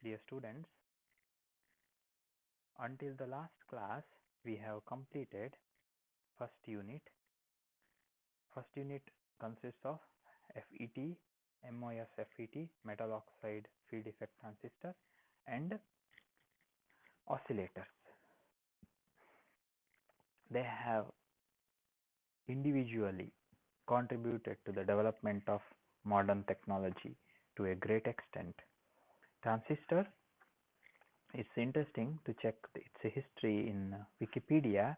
Dear students, until the last class, we have completed first unit. First unit consists of FET, MOSFET, metal oxide field effect transistor, and oscillators. They have individually contributed to the development of modern technology to a great extent. Transistor, it's interesting to check its history in Wikipedia,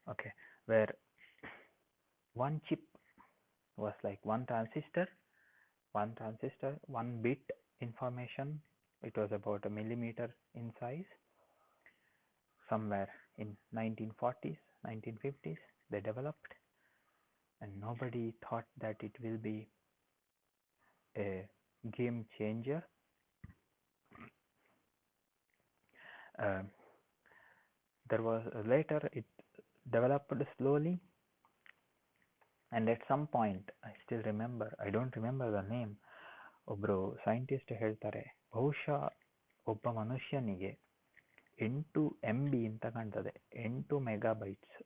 okay, where one chip was like one transistor, one bit information. It was about a millimeter in size. Somewhere in 1940s, 1950s, they developed, and nobody thought that it will be a game changer. There was later it developed slowly, and at some point, I still remember, I don't remember the name, ಒಬ್ಬರು scientist ಹೇಳ್ತಾರೆ, ಬಹುಶಃ ಒಬ್ಬ ಮನುಷ್ಯನಿಗೆ 8 MB ಅಂತ ಕಾಣ್ತದೆ, 8 ಮೆಗಾಬೈಟ್ಸ್,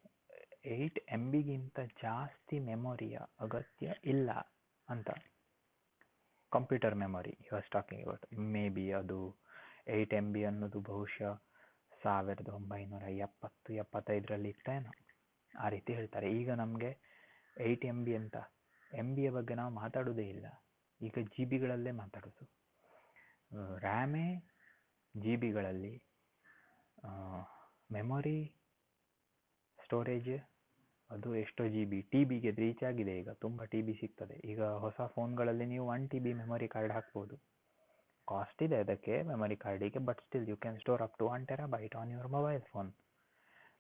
8 MBಗಿಂತ ಜಾಸ್ತಿ ಮೆಮೊರಿಯ ಅಗತ್ಯ ಇಲ್ಲ ಅಂತ. Computer memory he was talking about. May be ಅದು 8 MB ಅನ್ನೋದು ಬಹುಶಃ 1970-75ರಲ್ಲಿ ಇತ್ತೇನೋ, ಆ ರೀತಿ ಹೇಳ್ತಾರೆ. ಈಗ ನಮಗೆ 8 MB ಅಂತ, MBಯ ಬಗ್ಗೆ ನಾವು ಮಾತಾಡೋದೇ ಇಲ್ಲ, ಈಗ GB ಗಳಲ್ಲೇ ಮಾತಾಡೋದು. ರ್ಯಾಮೇ GB ಗಳಲ್ಲಿ, ಮೆಮೊರಿ ಸ್ಟೋರೇಜ್ ಅದು ಎಷ್ಟೋ GB, TBಗೆ ರೀಚ್ ಆಗಿದೆ. ಈಗ ತುಂಬ TB ಸಿಗ್ತದೆ. ಈಗ ಹೊಸ ಫೋನ್ಗಳಲ್ಲಿ ನೀವು 1 TB ಮೆಮೊರಿ ಕಾರ್ಡ್ ಹಾಕ್ಬೋದು. ಕಾಸ್ಟ್ ಇದೆ ಅದಕ್ಕೆ ಮೆಮೊರಿ ಕಾರ್ಡಿಗೆ, but still you can store up to 1 TB on your mobile phone.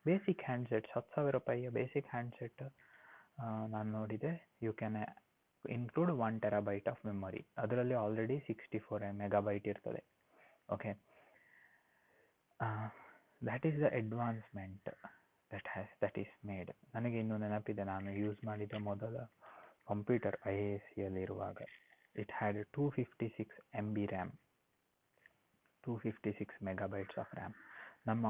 Basic handsets, 10,000 ರೂಪಾಯಿಯ ಬೇಸಿಕ್ ಹ್ಯಾಂಡ್ಸೆಟ್ ನಾನು ನೋಡಿದೆ, you can include 1 TB of memory. ಅದರಲ್ಲಿ ಆಲ್ರೆಡಿ 64 MB ಇರ್ತದೆ. Okay, that is the advancement that is made. ನನಗೆ ಇನ್ನೂ ನೆನಪಿದೆ, ನಾನು use ಮಾಡಿದ ಮೊದಲ ಕಂಪ್ಯೂಟರ್ IIScಯಲ್ಲಿರುವಾಗ, it had 256 MB RAM, 256 MB of RAM. ನಮ್ಮ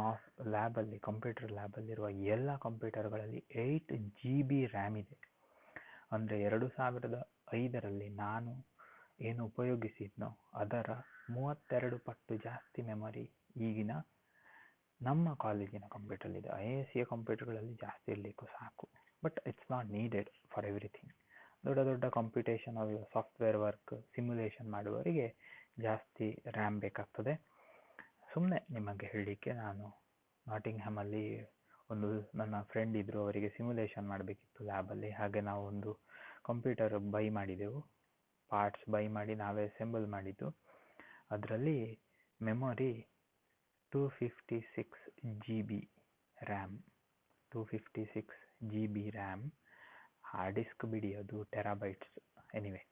ಲ್ಯಾಬಲ್ಲಿ, ಕಂಪ್ಯೂಟರ್ ಲ್ಯಾಬಲ್ಲಿರುವ ಎಲ್ಲ ಕಂಪ್ಯೂಟರ್ಗಳಲ್ಲಿ 8 GB ರ್ಯಾಮ್ ಇದೆ. ಅಂದರೆ 2005ರಲ್ಲಿ ನಾನು ಏನು ಉಪಯೋಗಿಸಿದ್ನೋ ಅದರ 32 ಪಟ್ಟು ಜಾಸ್ತಿ ಮೆಮೊರಿ ಈಗಿನ ನಮ್ಮ ಕಾಲೇಜಿನ ಕಂಪ್ಯೂಟರ್ಲಿದೆ. IISc ಕಂಪ್ಯೂಟರ್ಗಳಲ್ಲಿ ಜಾಸ್ತಿ ಇರಲಿಕ್ಕೂ ಸಾಕು, but it's not needed for everything. ದೊಡ್ಡ ದೊಡ್ಡ ಕಂಪ್ಯೂಟೇಷನ್, ಸಾಫ್ಟ್ವೇರ್ ವರ್ಕ್, ಸಿಮ್ಯುಲೇಷನ್ ಮಾಡುವವರಿಗೆ ಜಾಸ್ತಿ ರ್ಯಾಮ್ ಬೇಕಾಗ್ತದೆ. ಸುಮ್ಮನೆ ನಿಮಗೆ ಹೇಳಲಿಕ್ಕೆ, ನಾನು ನಾಟಿಂಗ್ಹ್ಯಾಮಲ್ಲಿ ಒಂದು ನನ್ನ ಫ್ರೆಂಡ್ ಇದ್ದರು, ಅವರಿಗೆ ಸಿಮ್ಯುಲೇಷನ್ ಮಾಡಬೇಕಿತ್ತು ಲ್ಯಾಬಲ್ಲಿ. ಹಾಗೆ ನಾವು ಒಂದು ಕಂಪ್ಯೂಟರ್ ಬೈ ಮಾಡಿದೆವು, ಪಾರ್ಟ್ಸ್ ಬೈ ಮಾಡಿ ನಾವೇ ಅಸೆಂಬಲ್ ಮಾಡಿದ್ದು. ಅದರಲ್ಲಿ memory 256 GB RAM, 256 GB RAM. Hard disk ಬಿಡಿ, ಅದು ಟೆರಾಬೈಟ್ಸ್. ಎನಿವೆ,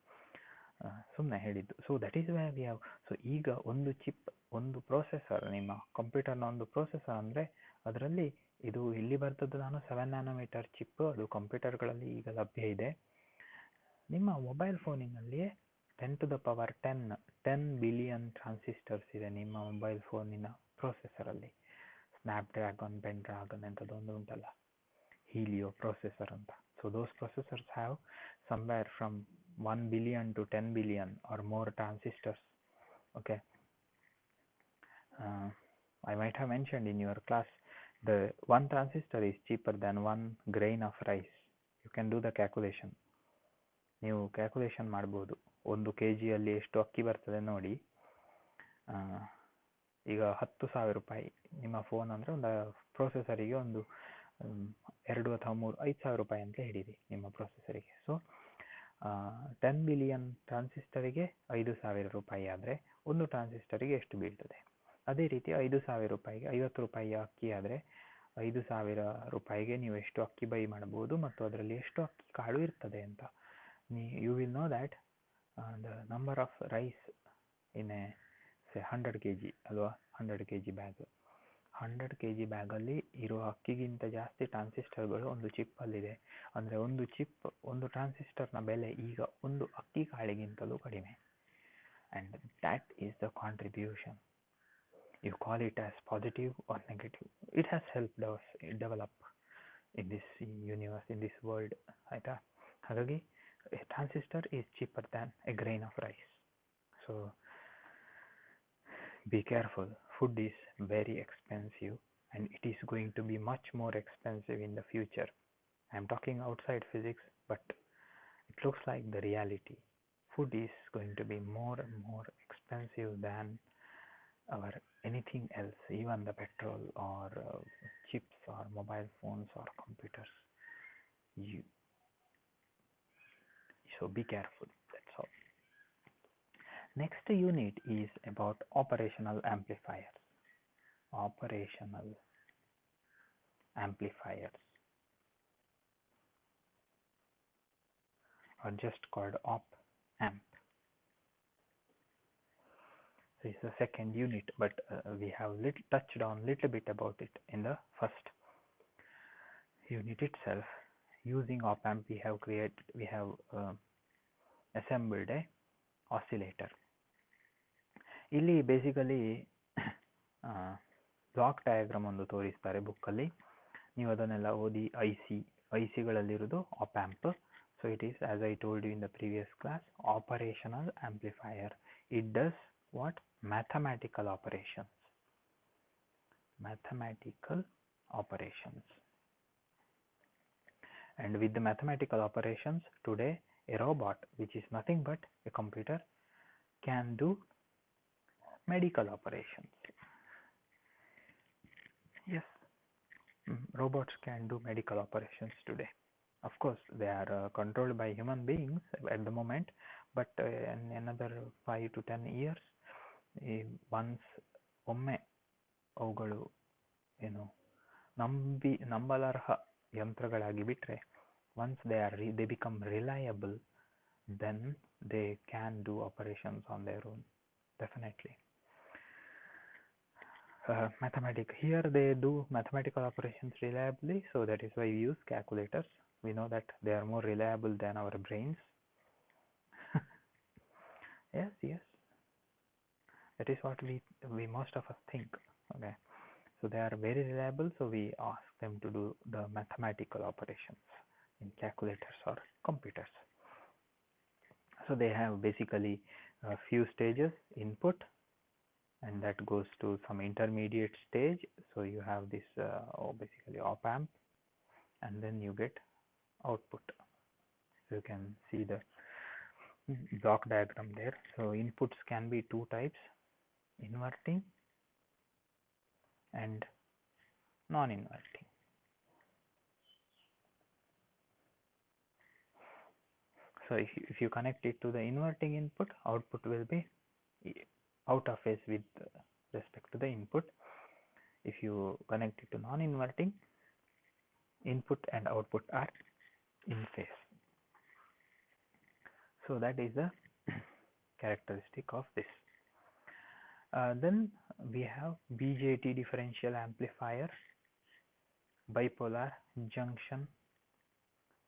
ಸುಮ್ಮನೆ ಹೇಳಿದ್ದು. So that is why we have. So ಈಗ ಒಂದು ಚಿಪ್, ಒಂದು ಪ್ರೊಸೆಸರ್, ನಿಮ್ಮ ಕಂಪ್ಯೂಟರ್ನ ಒಂದು ಪ್ರೊಸೆಸರ್ ಅಂದರೆ ಅದರಲ್ಲಿ ಇದು ಇಲ್ಲಿ ಬರ್ತದ್ದು, ನಾನು 7 nm ಚಿಪ್, ಅದು ಕಂಪ್ಯೂಟರ್ಗಳಲ್ಲಿ ಈಗ ಲಭ್ಯ ಇದೆ. ನಿಮ್ಮ ಮೊಬೈಲ್ ಫೋನಿನಲ್ಲಿಯೇ 10 ಬಿಲಿಯನ್ ಟ್ರಾನ್ಸಿಸ್ಟರ್ಸ್ ಇದೆ ನಿಮ್ಮ ಮೊಬೈಲ್ ಫೋನಿನ ಪ್ರೊಸೆಸರಲ್ಲಿ. ಸ್ನ್ಯಾಪ್ಡ್ರ್ಯಾಗನ್, ಪೆನ್ಡ್ರ್ಯಾಗನ್ ಎಂಥದ್ದೊಂದು ಉಂಟಲ್ಲ, ಹೀಲಿಯೋ ಪ್ರೊಸೆಸರ್ ಅಂತ. So those processors have somewhere from 1 billion to 10 billion or more transistors. Okay, I might have mentioned in your class, the one transistor is cheaper than 1 grain of rice. You can do the calculation. ನೀವು calculation ಮಾಡ್ಬೋದು, 1 kgಯಲ್ಲಿ ಎಷ್ಟು ಅಕ್ಕಿ ಬರ್ತದೆ ನೋಡಿ. ಈಗ 10,000 ರೂಪಾಯಿ ನಿಮ್ಮ phone ಅಂದರೆ ಒಂದು ಪ್ರೊಸೆಸರಿಗೆ ಒಂದು 2 ಅಥವಾ 3, 5,000 ರೂಪಾಯಿ ಅಂತ ಹಿಡೀರಿ ನಿಮ್ಮ ಪ್ರೊಸೆಸರಿಗೆ. ಸೊ 10 ಬಿಲಿಯನ್ ಟ್ರಾನ್ಸಿಸ್ಟರಿಗೆ 5,000 ರೂಪಾಯಿ ಆದರೆ ಒಂದು ಟ್ರಾನ್ಸಿಸ್ಟರಿಗೆ ಎಷ್ಟು ಬೀಳ್ತದೆ? ಅದೇ ರೀತಿ 5,000 ರೂಪಾಯಿಗೆ 50 ರೂಪಾಯಿಯ ಅಕ್ಕಿ ಆದರೆ 5,000 ರೂಪಾಯಿಗೆ ನೀವು ಎಷ್ಟು ಅಕ್ಕಿ ಬೈ ಮಾಡಬಹುದು ಮತ್ತು ಅದರಲ್ಲಿ ಎಷ್ಟು ಅಕ್ಕಿ ಕಾಳು ಇರ್ತದೆ ಅಂತ. You will know that the number of rice in a 100 kg ಅಲ್ವಾ, 100 kg ಬ್ಯಾಗ್. 100 kg ಬ್ಯಾಗಲ್ಲಿ ಇರುವ ಅಕ್ಕಿಗಿಂತ ಜಾಸ್ತಿ ಟ್ರಾನ್ಸಿಸ್ಟರ್ಗಳು ಒಂದು ಚಿಪ್ಪಲ್ಲಿದೆ. ಅಂದರೆ ಒಂದು ಚಿಪ್, ಒಂದು ಟ್ರಾನ್ಸಿಸ್ಟರ್ನ ಬೆಲೆ ಈಗ ಒಂದು ಅಕ್ಕಿ ಕಾಳಿಗಿಂತಲೂ ಕಡಿಮೆ. and that is the contribution. You call it as positive or negative, it has helped us develop in this universe, in this world. ಆಯ್ತಾ? ಹಾಗಾಗಿ a transistor is cheaper than a grain of rice. So be careful. Food is very expensive and it is going to be much more expensive in the future. I am talking outside physics, but it looks like the reality. Food is going to be more and more expensive than our anything else, even the petrol or chips or mobile phones or computers. You, so be careful. That's all. Next unit is about operational amplifiers. Operational amplifiers, or just called op amp. This is the second unit, but we have touched on little bit about it in the first unit itself. Using op amp, we have assembled a oscillator. ಇಲ್ಲಿ basically block diagram ಒಂದು ತೋರಿಸ್ತಾರೆ ಬುಕ್ಕಲ್ಲಿ, ನೀವು ಅದನ್ನೆಲ್ಲ ಓದಿ. ಐ ಸಿಗಳಲ್ಲಿರೋದು op amp. So it is, as I told you in the previous class, operational amplifier. It does what? Mathematical operations. And with the mathematical operations, today a robot, which is nothing but a computer, can do medical operations. Yes, robots can do medical operations today. Of course, they are controlled by human beings at the moment, but in another 5 to 10 years, once ಒಮ್ಮೆ ಅವುಗಳು ಏನು ನಂಬಲರ್ಹ ಯಂತ್ರಗಳಾಗಿ ಬಿಟ್ರೆ, once they become reliable, then they can do operations on their own, definitely. Here they do mathematical operations reliably, so that is why we use calculators. We know that they are more reliable than our brains. Yes, that is what we most of us think. Okay, so they are very reliable, so we ask them to do the mathematical operations in calculators or computers. So they have basically a few stages: input, and that goes to some intermediate stage. So you have this basically op amp, and then you get output. You can see the block diagram there. So inputs can be two types: inverting and non-inverting. So if you connect it to the inverting input, output will be out of phase with respect to the input. If you connect it to non-inverting, input and output are in phase. So that is the characteristic of this. Then we have BJT differential amplifier, bipolar junction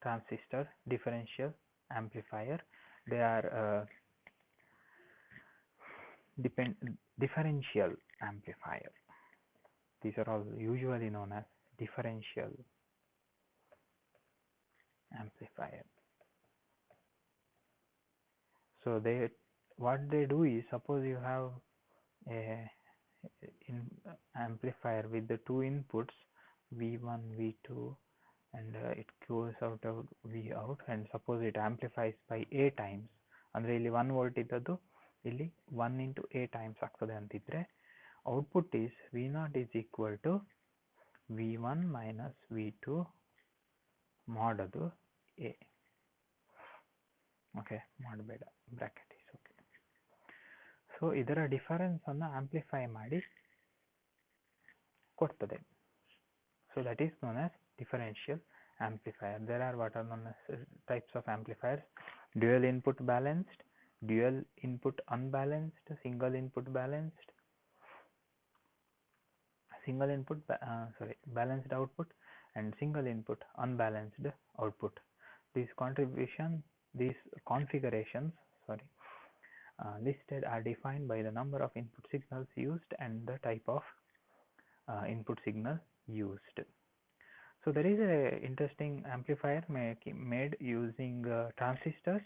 transistor differential amplifier. They are differential amplifier. These are all usually known as differential amplifier. So what they do is, suppose you have a amplifier with the two inputs V1, V2, and it goes out V out, and suppose it amplifies by A times, ಅಂದ್ರೆ ಇಲ್ಲಿ 1 volt ಇದ್ದದ್ದು ಇಲ್ಲಿ 1 into A times ಆಗ್ತದೆ ಅಂತಿದ್ರೆ, output is V0 is equal to V1 minus V2 mod ಅದು A. Okay, ಮಾಡಬೇಡ, bracket is okay. So ಇದರ difference ಅನ್ನು ಆಂಪ್ಲಿಫೈ ಮಾಡಿ ಕೊಡ್ತದೆ. So that is known as differential amplifier. There are what are known as types of amplifiers: dual input balanced, dual input unbalanced, single input balanced, balanced output, and single input unbalanced output. These configurations listed are defined by the number of input signals used and the type of input signal used. So there is a interesting amplifier made using transistors,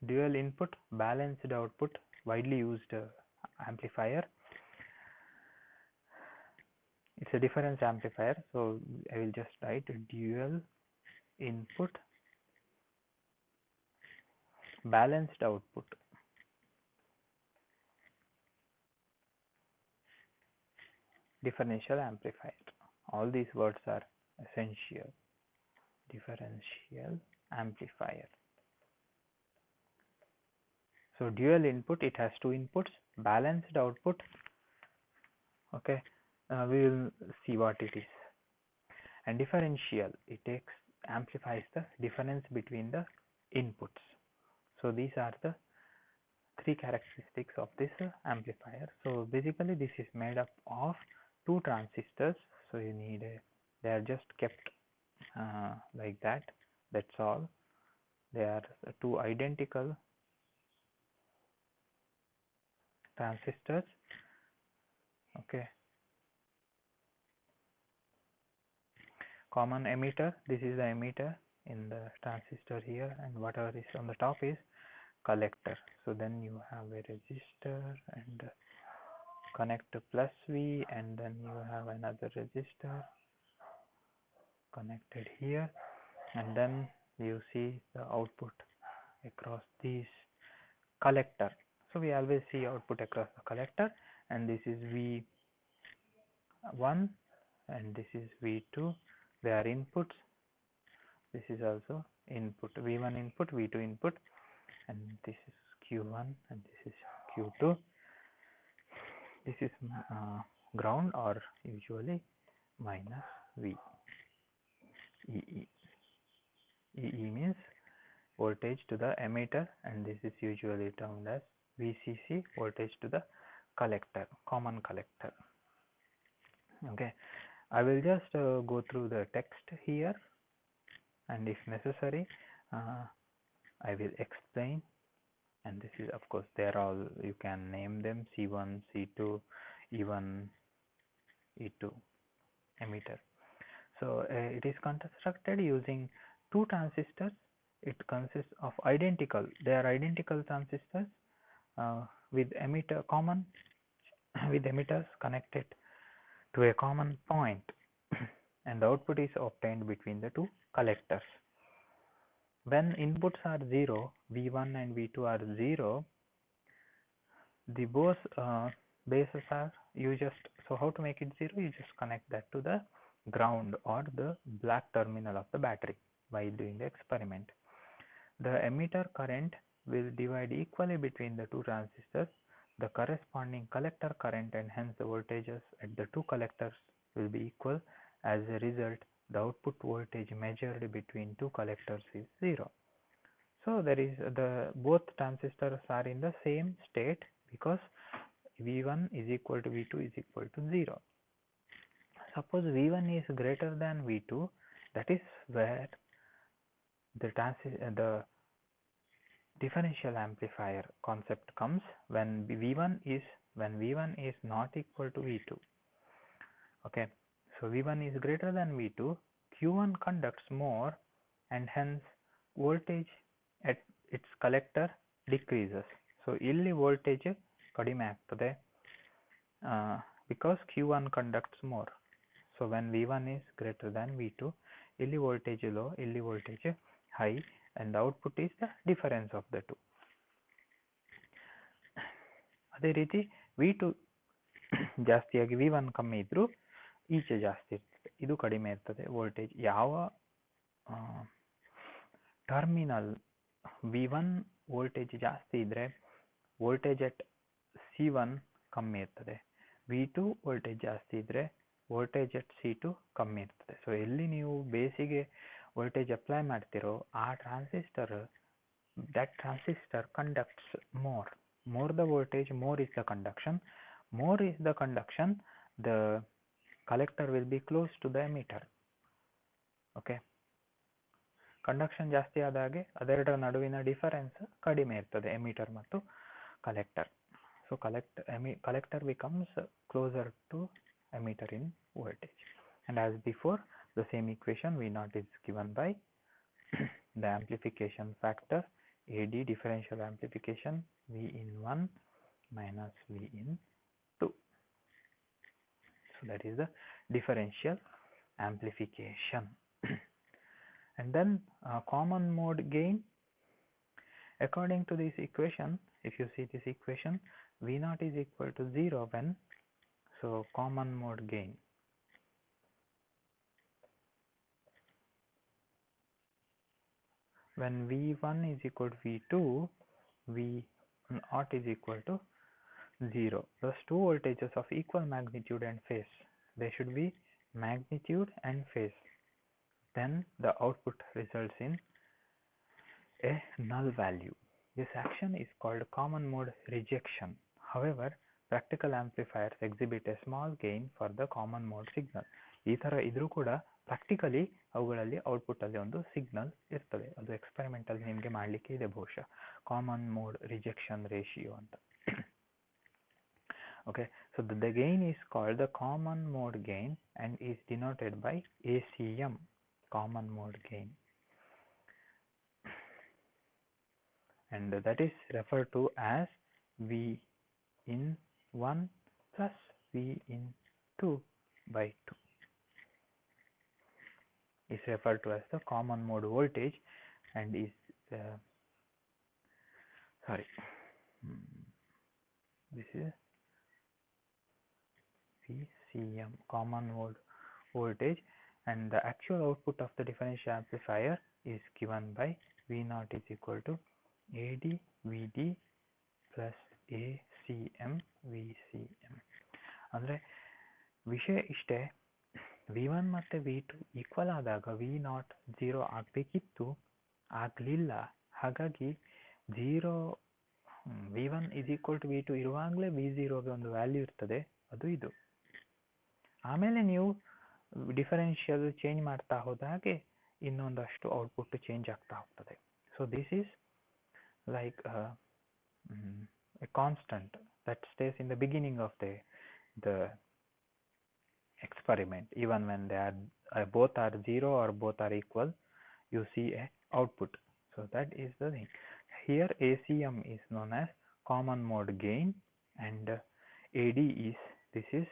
dual input, balanced output, widely used amplifier. It's a difference amplifier, so I will just write dual input, balanced output. Differential amplifier. All these words are essential. Differential amplifier. So dual input, it has two inputs, balanced output. Okay, we will see what it is. And differential, it amplifies the difference between the inputs. So these are the three characteristics of this amplifier. So basically this is made up of two transistors. So you need they are just kept like that. That's all. They are two identical transistors. Okay. Common emitter. This is the emitter in the transistor here, and whatever is on the top is collector. So then you have a resistor and connect plus V, and then you have another resistor connected here, and then you see the output across these collector. So we always see output across the collector, and this is V1 and this is V2. They are inputs. This is also input, V1 input, V2 input, and this is Q1 and this is Q2. This is ground, or usually minus V. EE. EE means voltage to the emitter, and this is usually termed as VCC, voltage to the collector, common collector. Okay, I will just go through the text here, and if necessary I will explain. And this is, of course, they are all, you can name them C1, C2, E1, E2 emitter. So it is constructed using two transistors. It consists of identical, they are identical transistors with emitter common, with emitters connected to a common point, and the output is obtained between the two collectors. When inputs are 0, V1 and V2 are 0, the both bases are, you just, so how to make it 0? You just connect that to the ground or the black terminal of the battery by doing the experiment. The emitter current will divide equally between the two transistors. The corresponding collector current and hence the voltages at the two collectors will be equal. As a result, the output voltage measured between two collectors is 0. So there is both transistors are in the same state because V1 is equal to V2 is equal to 0. Suppose V1 is greater than V2, that is where the differential amplifier concept comes. When V1 is not equal to V2. Okay, so V1 is greater than V2, Q1 conducts more, and hence voltage at its collector decreases. So ಇಲ್ಲಿ voltage ಕಡಿಮೆ ಆಗ್ತದೆ because Q1 conducts more. So when V1 is greater than V2, ಇಲ್ಲಿ voltage low, ಇಲ್ಲಿ voltage high, and the output is the difference of the two. ಅದೇ ರೀತಿ V2 ಜಾಸ್ತಿಯಾಗಿ V1 ಕಮ್ಮಿ ಇದ್ರೂ ಈಚೆ ಜಾಸ್ತಿ ಇರ್ತದೆ, ಇದು ಕಡಿಮೆ ಇರ್ತದೆ ವೋಲ್ಟೇಜ್. ಯಾವ ಟರ್ಮಿನಲ್ V1 ವೋಲ್ಟೇಜ್ ಜಾಸ್ತಿ ಇದ್ರೆ ವೋಲ್ಟೇಜ್ ಅಟ್ C1 ಕಮ್ಮಿ ಇರ್ತದೆ, V2 ವೋಲ್ಟೇಜ್ ಜಾಸ್ತಿ ಇದ್ರೆ ವೋಲ್ಟೇಜ್ ಅಟ್ C2 ಕಮ್ಮಿ ಇರ್ತದೆ. ಸೊ ಎಲ್ಲಿ ನೀವು ಬೇಸಿಗೆ ವೋಲ್ಟೇಜ್ ಅಪ್ಲೈ ಮಾಡ್ತಿರೋ ಆ transistor, that transistor conducts more the voltage, more is the conduction. More is the conduction, the collector will be close to the emitter. Okay, conduction ಜಾಸ್ತಿ ಆದ ಹಾಗೆ ಅದೆರಡರ ನಡುವಿನ ಡಿಫರೆನ್ಸ್ ಕಡಿಮೆ ಇರ್ತದೆ, ಎಮಿಟರ್ ಮತ್ತು collector. So collector becomes closer to emitter in voltage. And as before, the same equation V naught is given by the amplification factor AD, differential amplification, V in 1 minus V in 2. So that is the differential amplification. And then common mode gain, according to this equation, if you see this equation, V naught is equal to 0 when, so common mode gain, when V1 is equal to V2, V naught is equal to 0. Those two voltages of equal magnitude and phase, they should be magnitude and phase. Then the output results in a null value. This action is called common mode rejection. However, practical amplifiers exhibit a small gain for the common mode signal. ಈ ಥರ ಇದ್ರೂ ಕೂಡ practically ಅವುಗಳಲ್ಲಿ output ಅಲ್ಲಿ ಒಂದು signal ಇರ್ತದೆ. ಅದು experimental ನಿಮಗೆ ಮಾಡಲಿಕ್ಕೆ ಇದೆ ಬಹುಶಃ, ಕಾಮನ್ ಮೋಡ್ ರಿಜೆಕ್ಷನ್ ರೇಷಿಯೋ ಅಂತ. Okay, so the gain is called the common mode gain and is denoted by ACM, common mode gain, and that is referred to as V in 1 plus V in 2 by 2 is referred to as the common mode voltage and is this is VCM, common mode voltage, and the actual output of the differential amplifier is given by V naught is equal to AD VD plus ACM VCM. ಅಂದರೆ ವಿಷಯ ಇಷ್ಟೇ, V1 ಮತ್ತು V2 equal ಆದಾಗ V naught 0 ಆಗಬೇಕಿತ್ತು, ಆಗಲಿಲ್ಲ. ಹಾಗಾಗಿ V1 is equal to V2 ಇರುವಾಗಲೇ V0ಗೆ ಒಂದು ವ್ಯಾಲ್ಯೂ ಇರ್ತದೆ, ಅದು ಇದು. ಆಮೇಲೆ ನೀವು ಡಿಫರೆನ್ಷಿಯಲ್ ಚೇಂಜ್ ಮಾಡ್ತಾ ಹೋದ ಹಾಗೆ ಇನ್ನೊಂದಷ್ಟು ಔಟ್ಪುಟ್ ಚೇಂಜ್ ಆಗ್ತಾ ಹೋಗ್ತದೆ. So this is like a constant that stays in the beginning of the experiment. Even when they are both are 0 or both are equal, you see a output. So that is the thing. Here ACM is known as common mode gain, and AD is, this is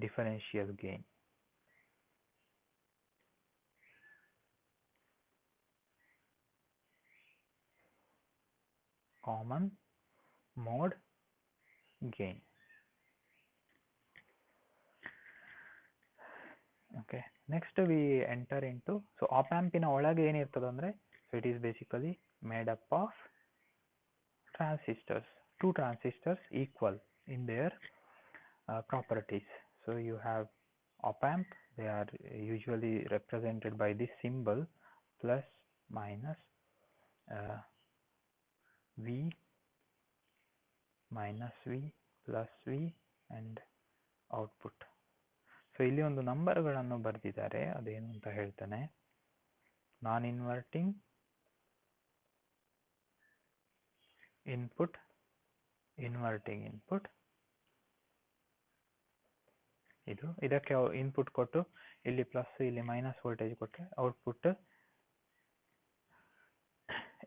differential gain. Common mode gain. Okay, next we enter into, so op amp ina ಒಳಗೆ ಏನಿರ್ತದೆ ಅಂದ್ರೆ, so it is basically made up of transistors, two transistors equal in their properties. So you have op amp, they are usually represented by this symbol plus minus V minus V plus V and output. So ಇಲ್ಲಿ ಒಂದು ನಂಬರ್ಗಳನ್ನು ಬರೆದಿದ್ದಾರೆ, ಅದೇನು ಅಂತ ಹೇಳ್ತಾನೆ. Non inverting input, inverting input, ಇದಕ್ಕೆ input ಕೊಟ್ಟು ಇಲ್ಲಿ plus ಇಲ್ಲಿ ಮೈನಸ್ ವೋಲ್ಟೇಜ್ ಕೊಟ್ಟರೆ ಔಟ್ಪುಟ್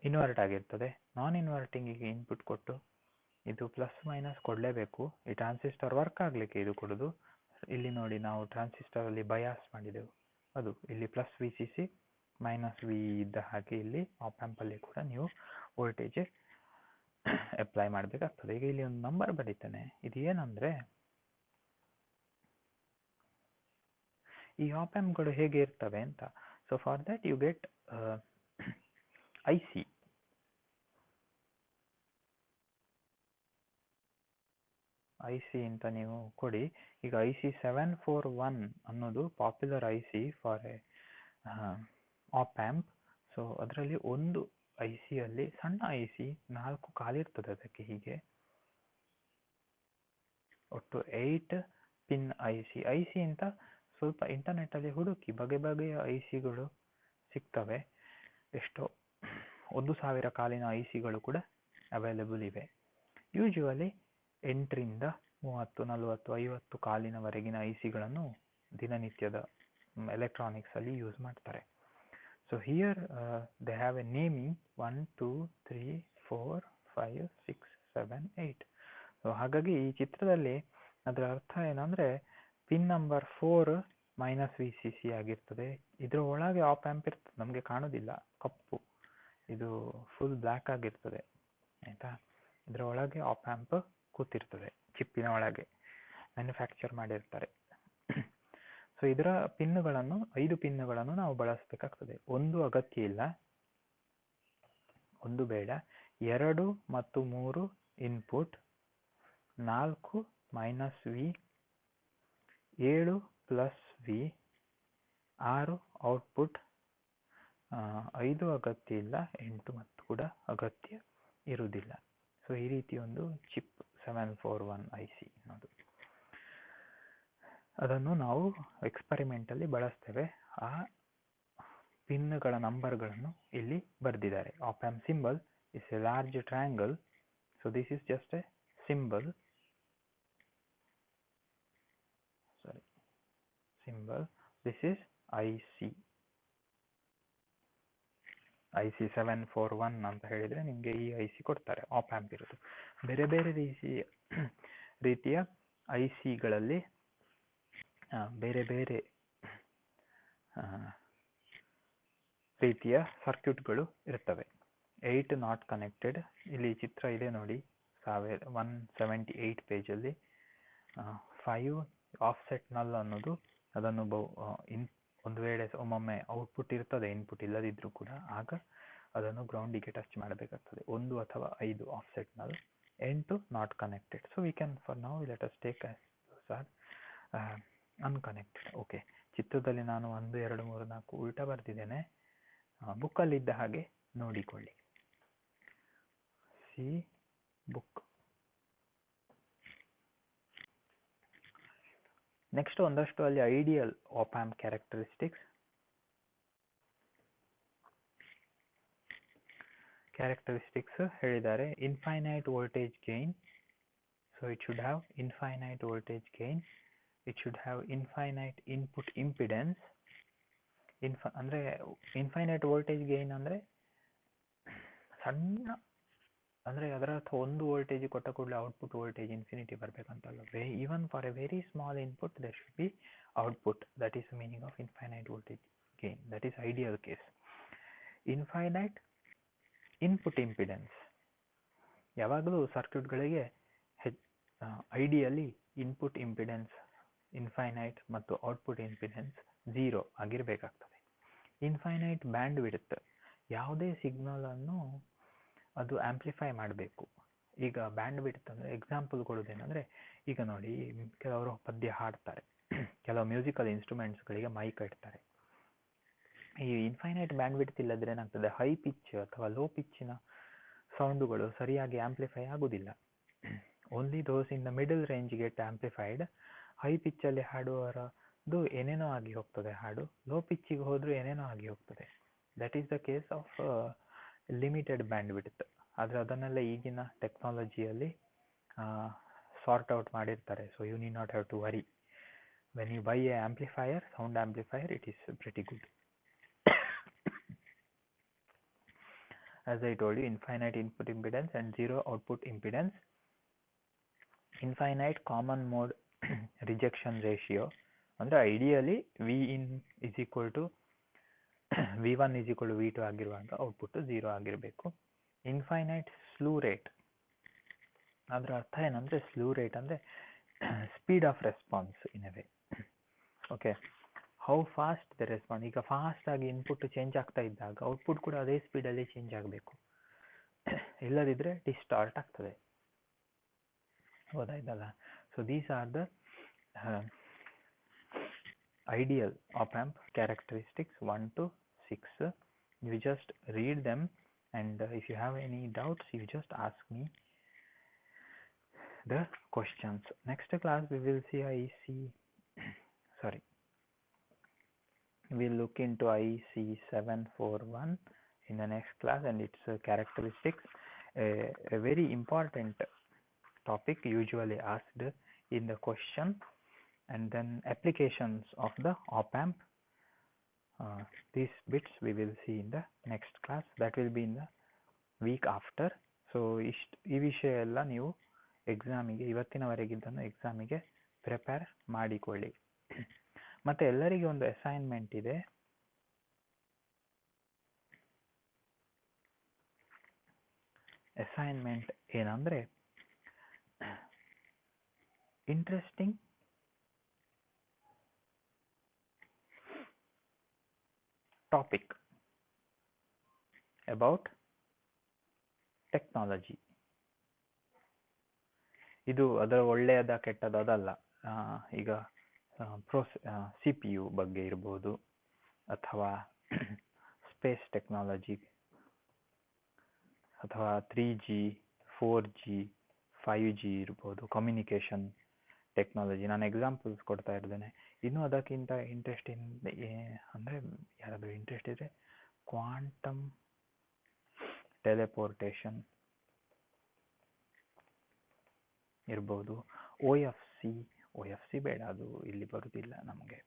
ಇನ್ವರ್ಟ್ ಆಗಿರ್ತದೆ. ನಾನ್ ಇನ್ವರ್ಟಿಂಗಿಗೆ ಇನ್ಪುಟ್ ಕೊಟ್ಟು ಇದು ಪ್ಲಸ್ ಮೈನಸ್ ಕೊಡಲೇಬೇಕು, ಈ ಟ್ರಾನ್ಸಿಸ್ಟರ್ ವರ್ಕ್ ಆಗಲಿಕ್ಕೆ ಇದು ಕೊಡೋದು. ಇಲ್ಲಿ ನೋಡಿ, ನಾವು ಟ್ರಾನ್ಸಿಸ್ಟರ್ ಅಲ್ಲಿ ಬಯಾಸ್ ಮಾಡಿದೆವು, ಅದು ಇಲ್ಲಿ ಪ್ಲಸ್ VCC ಮೈನಸ್ V ಇದ್ದ ಹಾಗೆ ಇಲ್ಲಿ ಆಪ್ ಆಂಪ್ ಅಲ್ಲಿ ಕೂಡ ನೀವು ವೋಲ್ಟೇಜ್ ಅಪ್ಲೈ ಮಾಡಬೇಕಾಗ್ತದೆ. ಈಗ ಇಲ್ಲಿ ಒಂದು ನಂಬರ್ ಬರೀತಾನೆ, ಇದು ಏನಂದ್ರೆ ಈ ಆಪ್ ಆಂಪ್ಗಳು ಹೇಗೆ ಇರ್ತವೆ ಅಂತ. So for that you get IC. IC ಅಂತ ನೀವು ಕೊಡಿ. ಈಗ IC 741 ಅನ್ನೋದು popular IC for a op amp. So ಅದರಲ್ಲಿ ಒಂದು IC ಅಲ್ಲಿ ಸಣ್ಣ IC 4 ಕಾಲಿರ್ತದೆ ಅದಕ್ಕೆ. ಹೀಗೆ ಒಟ್ಟು 8 ಪಿನ್ IC ಅಂತ ಸ್ವಲ್ಪ ಇಂಟರ್ನೆಟ್ ಅಲ್ಲಿ ಹುಡುಕಿ, ಬಗೆ ಬಗೆಯ ICಗಳು ಸಿಗ್ತವೆ. ಎಷ್ಟೋ 1000 ಕಾಲಿನ ICಗಳು ಕೂಡ ಅವೈಲೇಬಲ್ ಇವೆ. ಯೂಶುವಲಿ 8ರಿಂದ 30, 40, 50 ಕಾಲಿನವರೆಗಿನ ICಗಳನ್ನು ದಿನನಿತ್ಯದ ಎಲೆಕ್ಟ್ರಾನಿಕ್ಸ್ ಅಲ್ಲಿ ಯೂಸ್ ಮಾಡ್ತಾರೆ. So here they have A naming 1 2 3 4 5 6 7 8. So ಹಾಗಾಗಿ ಈ ಚಿತ್ರದಲ್ಲಿ ಅದರ ಅರ್ಥ ಏನಂದ್ರೆ ಪಿನ್ ನಂಬರ್ 4 -VCC ಆಗಿರ್ತದೆ. ಇದರ ಒಳಗೆ ಆಪ್ ಆಂಪ್ ಇರ್ತದೆ, ನಮಗೆ ಕಾಣೋದಿಲ್ಲ, ಕಪ್ಪು, ಇದು ಫುಲ್ ಬ್ಲ್ಯಾಕ್ ಆಗಿರ್ತದೆ ಆಯ್ತಾ. ಇದರ ಒಳಗೆ ಆಪ್ ಆಂಪ್ ಕೂತಿರ್ತದೆ, ಚಿಪ್ಪಿನ ಒಳಗೆ ಮ್ಯಾನುಫ್ಯಾಕ್ಚರ್ ಮಾಡಿರ್ತಾರೆ. ಸೊ ಇದರ ಪಿನ್ನುಗಳನ್ನು 5 ಪಿನ್ನುಗಳನ್ನು ನಾವು ಬಳಸಬೇಕಾಗ್ತದೆ. ಒಂದು ಅಗತ್ಯ ಇಲ್ಲ, ಒಂದು ಬೇಡ, 2 ಮತ್ತು 3 ಇನ್ಪುಟ್, 4 -V, 7 +V, 6 ಔಟ್ಪುಟ್, 5 ಅಗತ್ಯ ಇಲ್ಲ, 8 ಮತ್ತು ಕೂಡ ಅಗತ್ಯ ಇರುವುದಿಲ್ಲ. ಸೊ ಈ ರೀತಿ ಒಂದು ಚಿಪ್ 741 IC ಅನ್ನೋದು, ಅದನ್ನು ನಾವು ಎಕ್ಸ್ಪರಿಮೆಂಟ್ ಅಲ್ಲಿ ಬಳಸ್ತೇವೆ. ಆ ಪಿನ್ಗಳ ನಂಬರ್ಗಳನ್ನು ಇಲ್ಲಿ ಬರೆದಿದ್ದಾರೆ. Op amp symbol is A large triangle. So this is just A symbol. This is IC 741 ಅಂತ ಹೇಳಿದ್ರೆ ನಿಮಗೆ ಈ IC ಕೊಡ್ತಾರೆ, ಆಪ್ ಆಂಪ್ ಇರೋದು. ಬೇರೆ ಬೇರೆ ರೀತಿಯ ICಗಳಲ್ಲಿ ಬೇರೆ ಬೇರೆ ರೀತಿಯ ಸರ್ಕ್ಯೂಟ್ಗಳು ಇರ್ತವೆ. 8 ನಾಟ್ ಕನೆಕ್ಟೆಡ್, ಇಲ್ಲಿ ಚಿತ್ರ ಇದೆ ನೋಡಿ 178 ಪೇಜಲ್ಲಿ. 5 ಆಫ್ಸೆಟ್ ನಲ್ ಅನ್ನೋದು, ಅದನ್ನು ಒಂದು ವೇಳೆ ಒಮ್ಮೊಮ್ಮೆ ಔಟ್ಪುಟ್ ಇರ್ತದೆ ಇನ್ಪುಟ್ ಇಲ್ಲದಿದ್ರೂ ಕೂಡ, ಆಗ ಅದನ್ನು ಗ್ರೌಂಡಿಗೆ ಟಚ್ ಮಾಡಬೇಕಾಗ್ತದೆ. 1 ಅಥವಾ 5 offset null, 8 not connected. So we can for now let us take unconnected. Okay, ಚಿತ್ರದಲ್ಲಿ ನಾನು 1 2 3 4 ಉಲ್ಟಾ ಬರ್ತಿದ್ದೇನೆ, ಬುಕ್ಕಲ್ಲಿದ್ದ ಹಾಗೆ ನೋಡಿಕೊಳ್ಳಿ. C book. ನೆಕ್ಸ್ಟ್ ಒಂದಷ್ಟು ಅಲ್ಲಿ ಐಡಿಯಲ್ ಆಪ್ ಆಂಪ್ ಕ್ಯಾರೆಕ್ಟರಿಸ್ಟಿಕ್ಸ್ ಹೇಳಿದ್ದಾರೆ. Infinite voltage gain. So it should have infinite voltage gain. It should have infinite input impedance. ಅಂದ್ರೆ infinite voltage gain ಅಂದ್ರೆ ಸಣ್ಣ, ಅಂದ್ರೆ ಅದರ ಅರ್ಥ 1 ವೋಲ್ಟೇಜ್ ಕೊಟ್ಟ ಕೂಡಲೇ ಔಟ್ಪುಟ್ ವೋಲ್ಟೇಜ್ ಇನ್ಫಿನಿಟಿ ಬರಬೇಕಂತಲ್ಲ. Even for a very small input there should be output. That is the meaning of infinite voltage gain. That is ideal case. Infinite input impedance, ಯಾವಾಗಲೂ ಸರ್ಕ್ಯೂಟ್ಗಳಿಗೆ ಐಡಿಯಲಿ ಇನ್ಪುಟ್ ಇಂಪಿಡೆನ್ಸ್ ಇನ್ಫೈನೈಟ್ ಮತ್ತು output impedance 0 ಆಗಿರಬೇಕಾಗ್ತದೆ. Infinite bandwidth, ಯಾವುದೇ signal ಅನ್ನು ಅದು amplify ಮಾಡಬೇಕು. ಈಗ bandwidth ಅಂದರೆ ಎಕ್ಸಾಂಪಲ್ ಕೊಡೋದೇನೆಂದರೆ, ಈಗ ನೋಡಿ ಕೆಲವರು ಪದ್ಯ ಹಾಡ್ತಾರೆ, ಕೆಲವು ಮ್ಯೂಸಿಕಲ್ ಇನ್ಸ್ಟ್ರೂಮೆಂಟ್ಸ್ಗಳಿಗೆ ಮೈಕ್ ಇಡ್ತಾರೆ. ಈ ಇನ್ಫೈನೈಟ್ ಬ್ಯಾಂಡ್ ವಿಡ್ತ್ ಇಲ್ಲದ್ರೆ ಏನಾಗ್ತದೆ, ಹೈ ಪಿಚ್ ಅಥವಾ ಲೋ ಪಿಚ್ಚಿನ ಸೌಂಡುಗಳು ಸರಿಯಾಗಿ ಆಂಪ್ಲಿಫೈ ಆಗುವುದಿಲ್ಲ. Only those in the middle range get amplified. High ಪಿಚ್ಚಲ್ಲಿ ಹಾಡುವರದು ಏನೇನೋ ಆಗಿ ಹೋಗ್ತದೆ ಹಾಡು, ಲೋ ಪಿಚ್ಚಿಗೆ ಹೋದರೂ ಏನೇನೋ ಆಗಿ ಹೋಗ್ತದೆ. That is the case of limited bandwidth. ಆದರೆ ಅದನ್ನೆಲ್ಲ ಈಗಿನ ಟೆಕ್ನಾಲಜಿಯಲ್ಲಿ ಸಾರ್ಟ್ ಔಟ್ ಮಾಡಿರ್ತಾರೆ. So you need not have to worry. When you buy a amplifier, sound amplifier, it is pretty good. As I told you, infinite input impedance and 0 output impedance. Infinite common mode rejection ratio. ಅಂದರೆ ideally Vin is equal to V1 is equal to V2 ಆಗಿರುವಾಗ output 0 ಆಗಿರಬೇಕು. Infinite ಸ್ಲೂ rate, ಅದರ ಅರ್ಥ ಏನಂದರೆ, ಸ್ಲೂ rate ಅಂದರೆ speed of response in a way. Okay, how fast the response. ಈಗ fast ಆಗಿ input change ಆಗ್ತಾ ಇದ್ದಾಗ ಔಟ್ಪುಟ್ ಕೂಡ ಅದೇ ಸ್ಪೀಡಲ್ಲಿ ಚೇಂಜ್ ಆಗಬೇಕು, ಇಲ್ಲದಿದ್ದರೆ ಡಿಸ್ಟಾರ್ಟ್ ಆಗ್ತದೆ. ಗೊತ್ತಾಯ್ತಲ್ಲ. So these are the ideal op amp characteristics 1 to 6. You just read them, and if you have any doubts, you just ask me the questions. Next class we will see we'll look into IC 741 in the next class, and its characteristics, a very important topic usually asked in the question, and then applications of the op-amp. These bits we will see in the next class, that will be in the week after. So ಈ ವಿಷಯ ಎಲ್ಲ ನೀವು ಎಕ್ಸಾಮಿಗೆ ಇವತ್ತಿನವರೆಗಿದ್ದನ್ನು ಎಕ್ಸಾಮಿಗೆ prepare ಮಾಡಿಕೊಳ್ಳಿ. ಮತ್ತು ಎಲ್ಲರಿಗೆ ಒಂದು assignment ಇದೆ. Assignment ಏನಂದರೆ, ಇಂಟ್ರೆಸ್ಟಿಂಗ್ ಟಾಪಿಕ್ ಅಬೌಟ್ ಟೆಕ್ನಾಲಜಿ. ಇದು ಅದರ ಒಳ್ಳೆಯದ ಕೆಟ್ಟದ ಅದಲ್ಲ. ಈಗ CPU ಬಗ್ಗೆ ಇರ್ಬೋದು, ಅಥವಾ ಸ್ಪೇಸ್ ಟೆಕ್ನಾಲಜಿ, ಅಥವಾ 3G 4G 5G ಇರ್ಬೋದು, ಕಮ್ಯುನಿಕೇಷನ್ ಟೆಕ್ನಾಲಜಿ. ನಾನು ಎಕ್ಸಾಂಪಲ್ಸ್ ಕೊಡ್ತಾ ಇರ್ತೇನೆ. ಇನ್ನೂ ಅದಕ್ಕಿಂತ ಇಂಟ್ರೆಸ್ಟ್ ಅಂದರೆ ಯಾರಾದರೂ ಇಂಟ್ರೆಸ್ಟ್ ಇದ್ದರೆ ಕ್ವಾಂಟಮ್ ಟೆಲಿಪೋರ್ಟೇಷನ್ ಇರ್ಬೋದು, OFC ಬೇಡ, ಅದು ಇಲ್ಲಿ ಬರುವುದಿಲ್ಲ ನಮಗೆ.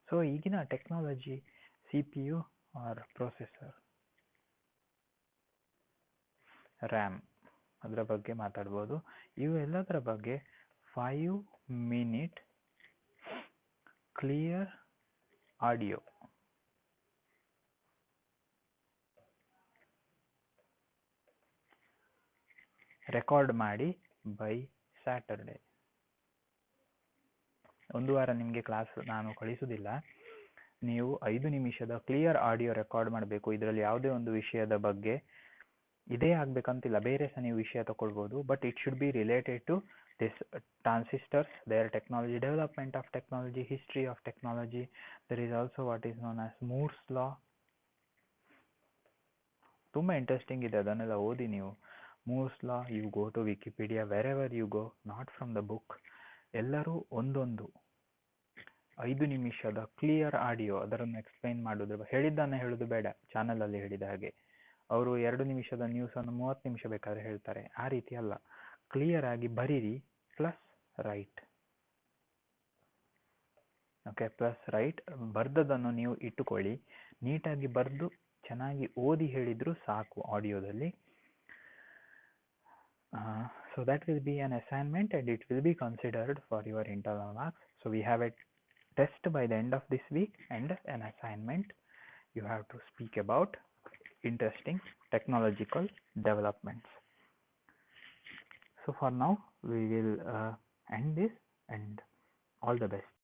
ಸೊ ಈಗಿನ technology CPU or processor, RAM, ಅದರ ಬಗ್ಗೆ ಮಾತಾಡ್ಬೋದು. ಇವೆಲ್ಲದರ ಬಗ್ಗೆ 5 minute ಕ್ಲಿಯರ್ ಆಡಿಯೋ ರೆಕಾರ್ಡ್ ಮಾಡಿ ಬೈ ಸ್ಯಾಟರ್ಡೆ. ಒಂದು ವಾರ ನಿಮಗೆ ಕ್ಲಾಸ್ ನಾನು ಕಳಿಸುವುದಿಲ್ಲ. ನೀವು 5 ನಿಮಿಷದ ಕ್ಲಿಯರ್ ಆಡಿಯೋ ರೆಕಾರ್ಡ್ ಮಾಡಬೇಕು. ಇದರಲ್ಲಿ ಯಾವುದೇ ಒಂದು ವಿಷಯದ ಬಗ್ಗೆ ಇದೇ ಆಗಬೇಕಂತಿಲ್ಲ, ಬೇರೆ ಸಹ ನೀವು ವಿಷಯ ತಗೊಳ್ಬೋದು. But it should be related to this transistors, there technology, development of technology, history of technology. There is also what is known as Moore's law. ತುಂಬ ಇಂಟ್ರೆಸ್ಟಿಂಗ್ ಇದೆ, ಅದನ್ನೆಲ್ಲ ಓದಿ ನೀವು. Moore's law, you go to Wikipedia, wherever you go, not from the book. ಎಲ್ಲರೂ ಒಂದೊಂದು 5 ನಿಮಿಷದ clear audio, ಅದರನ್ನು explain ಮಾಡೋದು, ಹೇಳಿದ್ದನ್ನು ಹೇಳೋದು ಬೇಡ. ಚಾನಲಲ್ಲಿ ಹೇಳಿದ ಹಾಗೆ ಅವರು 2 ನಿಮಿಷದ ನ್ಯೂಸನ್ನು 30 ನಿಮಿಷ ಬೇಕಾದ್ರೆ ಹೇಳ್ತಾರೆ. ಆ ರೀತಿ ಅಲ್ಲ, ಕ್ಲಿಯರ್ ಆಗಿ ಬರೀರಿ, plus right. Okay, plus right. ಬರ್ದದನ್ನು ನೀವು ಇಟ್ಟುಕೊಳ್ಳಿ, ನೀಟಾಗಿ ಬರೆದು ಚೆನ್ನಾಗಿ ಓದಿ ಹೇಳಿದ್ರು ಸಾಕು ಆಡಿಯೋದಲ್ಲಿ. So that will be an assignment and it will be considered for your internal marks. So we have a test by the end of this week and an assignment. You have to speak about interesting technological developments. So for now we will end this, and all the best.